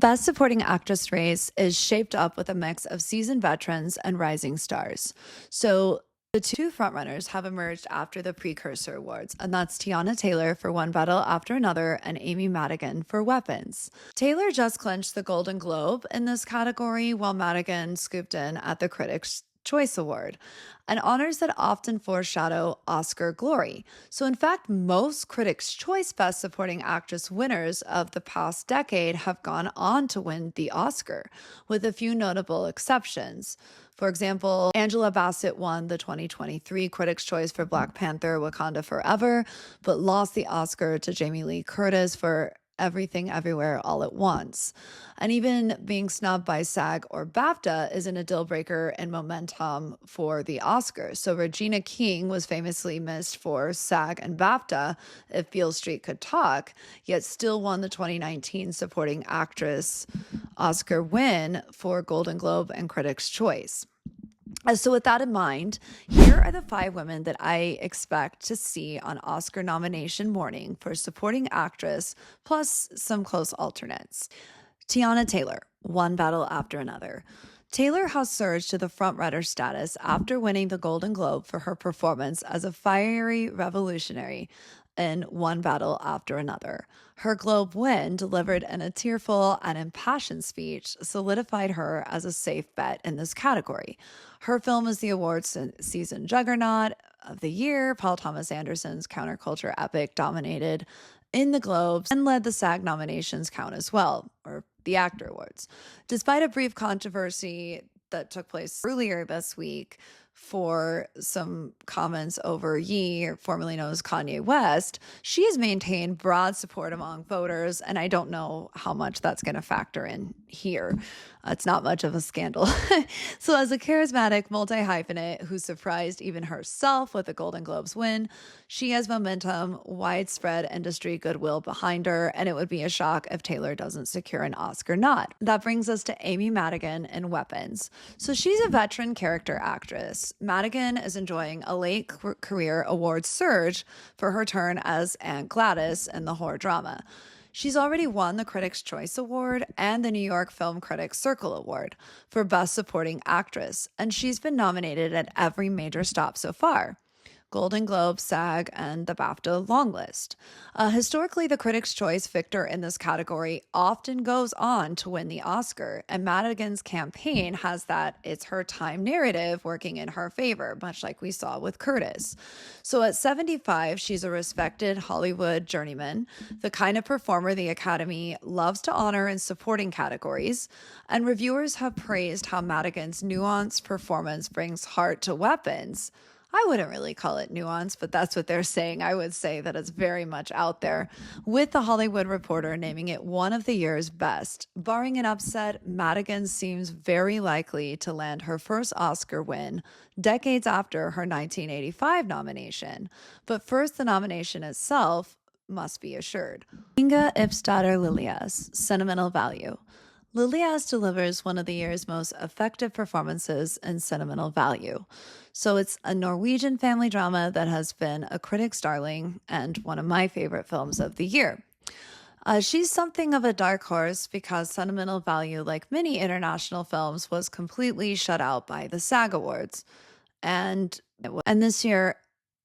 Best Supporting Actress race is shaped up with a mix of seasoned veterans and rising stars. So the two frontrunners have emerged after the precursor awards, and that's Tiana Taylor for One Battle After Another and Amy Madigan for Weapons. Taylor just clinched the Golden Globe in this category, while Madigan scooped in at the Critics' Choice Award, and honors that often foreshadow Oscar glory. So, in fact, most Critics' Choice Best Supporting Actress winners of the past decade have gone on to win the Oscar, with a few notable exceptions. For example, Angela Bassett won the 2023 Critics' Choice for Black Panther: Wakanda Forever, but lost the Oscar to Jamie Lee Curtis for Everything Everywhere All at Once. And even being snubbed by SAG or BAFTA isn't a deal breaker in momentum for the Oscars. So Regina King was famously missed for SAG and BAFTA, If Beale Street Could Talk, yet still won the 2019 Supporting Actress Oscar win for Golden Globe and Critics' Choice. So with that in mind, here are the 5 women that I expect to see on Oscar nomination morning for Supporting Actress, plus some close alternates. Tiana Taylor, One Battle After Another. Taylor has surged to the frontrunner status after winning the Golden Globe for her performance as a fiery revolutionary in One Battle After Another. Her Globe win, delivered in a tearful and impassioned speech, solidified her as a safe bet in this category. Her film is the awards season juggernaut of the year. Paul Thomas Anderson's counterculture epic dominated in the Globes and led the SAG nominations count as well, or the Actor Awards. Despite a brief controversy that took place earlier this week for some comments over Ye, formerly known as Kanye West, she has maintained broad support among voters, and I don't know how much that's going to factor in here. It's not much of a scandal. So as a charismatic multi-hyphenate who surprised even herself with the Golden Globes win, she has momentum, widespread industry goodwill behind her, and it would be a shock if Taylor doesn't secure an Oscar nod. That brings us to Amy Madigan in Weapons. So she's a veteran character actress. Madigan is enjoying a late career award surge for her turn as Aunt Gladys in the horror drama. She's already won the Critics' Choice Award and the New York Film Critics Circle Award for Best Supporting Actress, and she's been nominated at every major stop so far: Golden Globe, SAG, and the BAFTA long list. Historically, the Critics' Choice victor in this category often goes on to win the Oscar, and Madigan's campaign has that it's her time narrative working in her favor, much like we saw with Curtis. So at 75, she's a respected Hollywood journeyman, the kind of performer the Academy loves to honor in supporting categories, and reviewers have praised how Madigan's nuanced performance brings heart to Weapons. I wouldn't really call it nuance, but that's what they're saying. I would say that it's very much out there, with The Hollywood Reporter naming it one of the year's best. Barring an upset, Madigan seems very likely to land her first Oscar win decades after her 1985 nomination. But first, the nomination itself must be assured. Inga Lilias, Sentimental Value. Lilias delivers one of the year's most effective performances in Sentimental Value. So it's a Norwegian family drama that has been a critic's darling and one of my favorite films of the year. She's something of a dark horse because Sentimental Value, like many international films, was completely shut out by the SAG Awards. And this year,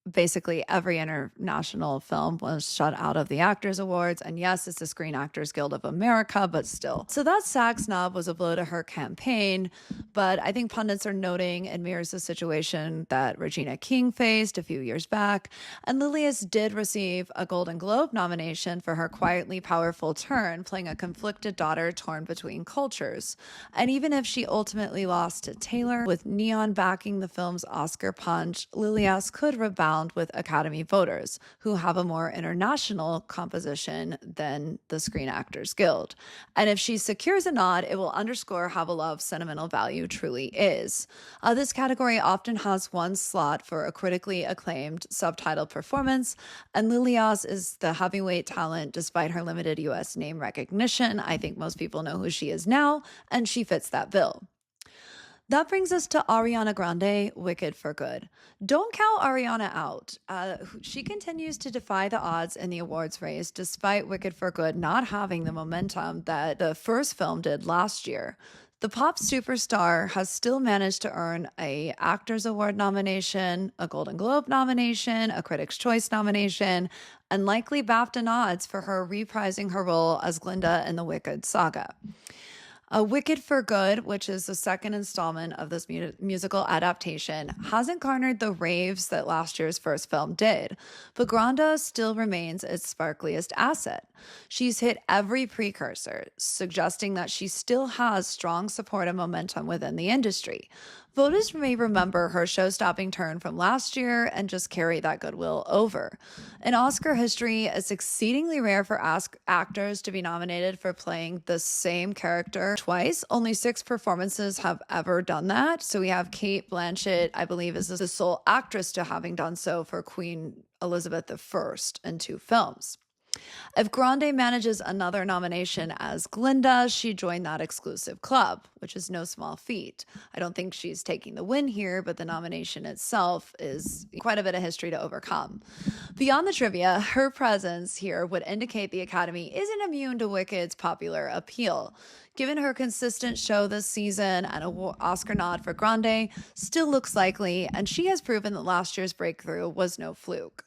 basically every international film was shut out of the Actors Awards. And yes, it's the Screen Actors Guild of America, but still. So that SAG snub was a blow to her campaign. But I think pundits are noting it mirrors the situation that Regina King faced a few years back. And Lilias did receive a Golden Globe nomination for her quietly powerful turn, playing a conflicted daughter torn between cultures. And even if she ultimately lost to Taylor, with Neon backing the film's Oscar punch, Lilias could rebound with Academy voters, who have a more international composition than the Screen Actors Guild. And if she secures a nod, it will underscore how beloved Sentimental Value truly is. This category often has one slot for a critically acclaimed subtitle performance, and Lilias is the heavyweight talent despite her limited U.S. name recognition. I think most people know who she is now, and she fits that bill. That brings us to Ariana Grande, Wicked for Good. Don't count Ariana out. She continues to defy the odds in the awards race despite Wicked for Good not having the momentum that the first film did last year. The pop superstar has still managed to earn a Actors Award nomination, a Golden Globe nomination, a Critics' Choice nomination, and likely BAFTA nods for her reprising her role as Glinda in the Wicked saga. A Wicked for Good, which is the second installment of this musical adaptation, hasn't garnered the raves that last year's first film did, but Granda still remains its sparkliest asset. She's hit every precursor, suggesting that she still has strong support and momentum within the industry. Voters may remember her show-stopping turn from last year and just carry that goodwill over. In Oscar history, it's exceedingly rare for actors to be nominated for playing the same character twice. Only 6 performances have ever done that. So we have Cate Blanchett, I believe, is the sole actress to having done so for Queen Elizabeth I in 2 films. If Grande manages another nomination as Glinda, she joined that exclusive club, which is no small feat. I don't think she's taking the win here, but the nomination itself is quite a bit of history to overcome. Beyond the trivia, her presence here would indicate the Academy isn't immune to Wicked's popular appeal. Given her consistent show this season, an Oscar nod for Grande still looks likely, and she has proven that last year's breakthrough was no fluke.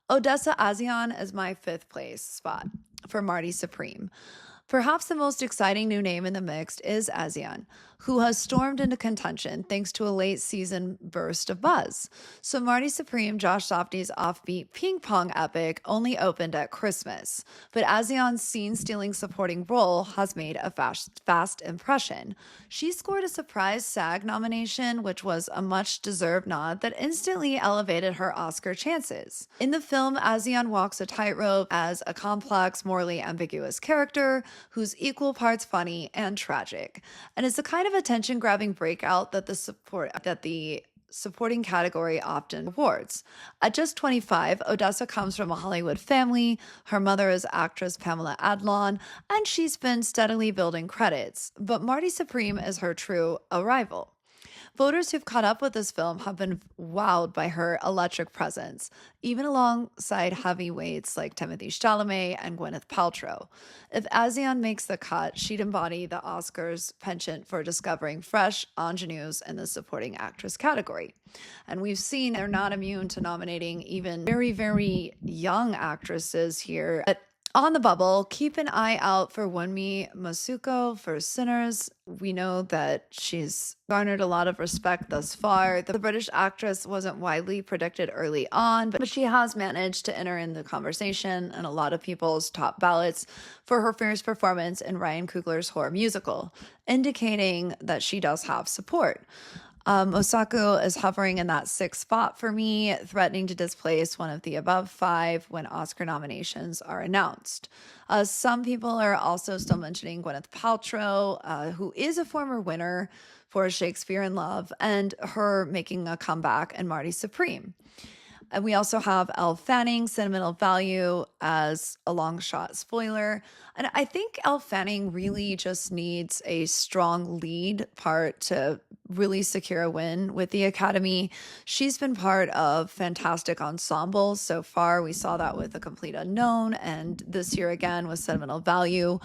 Odessa Azion is my 5th place spot for Marty Supreme. Perhaps the most exciting new name in the mix is Azion, who has stormed into contention thanks to a late season burst of buzz. So Marty Supreme, Josh Safdie's offbeat ping pong epic, only opened at Christmas, but Azion's scene-stealing supporting role has made a fast impression. She scored a surprise SAG nomination, which was a much-deserved nod that instantly elevated her Oscar chances. In the film, Azion walks a tightrope as a complex, morally ambiguous character who's equal parts funny and tragic, and it's the kind of attention-grabbing breakout that the supporting category often awards. At just 25, Odessa comes from a Hollywood family. Her mother is actress Pamela Adlon, and she's been steadily building credits. But Marty Supreme is her true arrival. Voters who've caught up with this film have been wowed by her electric presence, even alongside heavyweights like Timothée Chalamet and Gwyneth Paltrow. If Azion makes the cut, she'd embody the Oscars penchant for discovering fresh ingenues in the supporting actress category. And we've seen they're not immune to nominating even very, very young actresses here. But on the bubble, keep an eye out for Wunmi Masuko for Sinners. We know that she's garnered a lot of respect thus far. The British actress wasn't widely predicted early on, but she has managed to enter in the conversation and a lot of people's top ballots for her fierce performance in Ryan Coogler's horror musical, indicating that she does have support. Osako is hovering in that 6th spot for me, threatening to displace one of the above 5 when Oscar nominations are announced. Some people are also still mentioning Gwyneth Paltrow, who is a former winner for Shakespeare in Love, and her making a comeback in Marty Supreme. And we also have Elle Fanning, Sentimental Value, as a long shot spoiler. And I think Elle Fanning really just needs a strong lead part to really secure a win with the Academy. She's been part of fantastic ensembles so far. We saw that with The Complete Unknown, and this year again with Sentimental Value.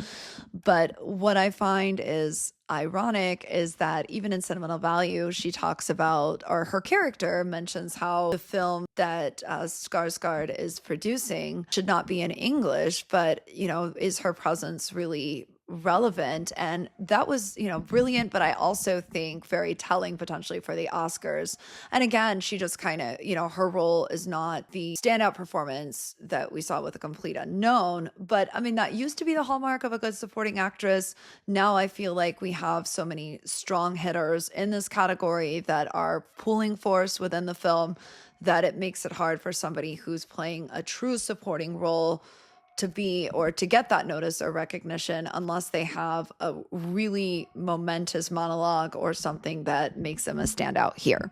But what I find is ironic is that even in Sentimental Value, she talks about, or her character mentions how the film that Skarsgård is producing should not be in English, but, is her presence really relevant? And that was, brilliant, but I also think very telling potentially for the Oscars. And again, she just kind of, her role is not the standout performance that we saw with The Complete Unknown. But I mean, that used to be the hallmark of a good supporting actress. Now I feel like we have so many strong hitters in this category that are pulling force within the film that it makes it hard for somebody who's playing a true supporting role to be or to get that notice or recognition unless they have a really momentous monologue or something that makes them a standout here.